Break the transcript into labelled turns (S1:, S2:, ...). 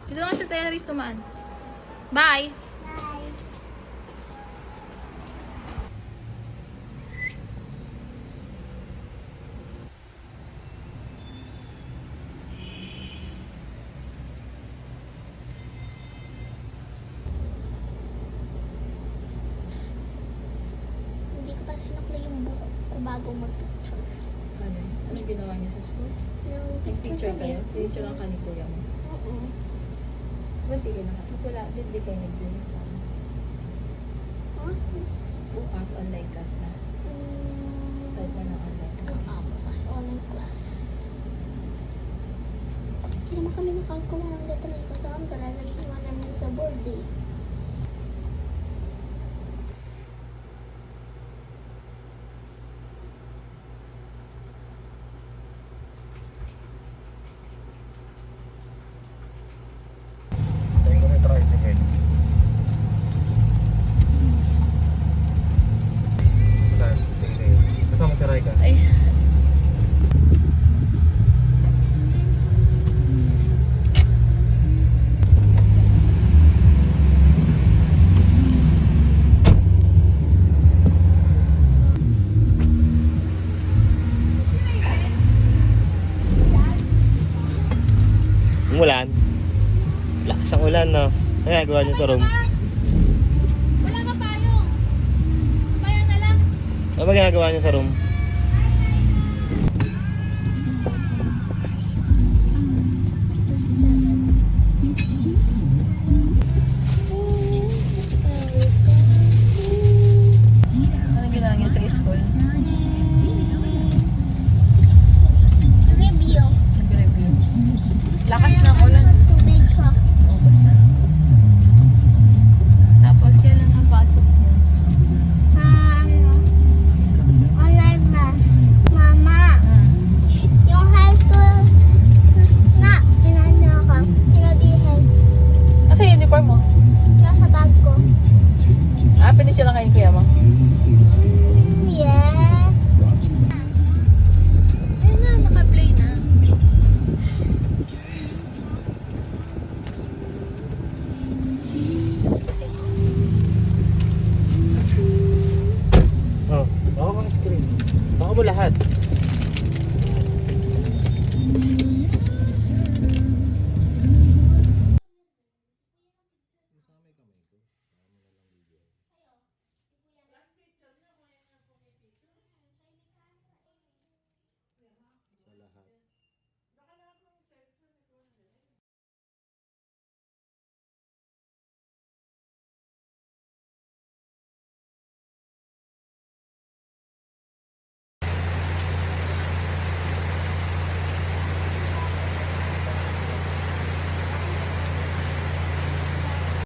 S1: Dito nga sa terrace tumaan. Bye!
S2: Bye. Hindi ko pa sinukli yung buhok ko bago mag-picture.
S1: Ano? Anong ginawa niyo sa school?
S2: Yung
S1: Nag-picture kayo? Picture lang ka ni kuya mo.
S2: Oo.
S1: Ba't di kayo nakatapos? Wala, di kayo nag-uniform.
S2: Huh?
S1: Bukas online class na. Start na ng online class.
S2: Bukas online class. Hindi naman kami nakagawa ng letter ng kasama. Dala na iwan namin sa board eh.
S3: Tayo ko may tricycle. Saan? Tingin. Kasama si Raika.
S1: Ay.
S3: Umulan. Lakas ang ulan, no? Ano ginagawa niyo sa room?
S1: Wala ka payong. Paya na lang.
S3: Ano ba ginagawa niyo sa room?
S1: Anong ginawa niyo sa school?
S2: Review.
S1: Nag-review. Lakas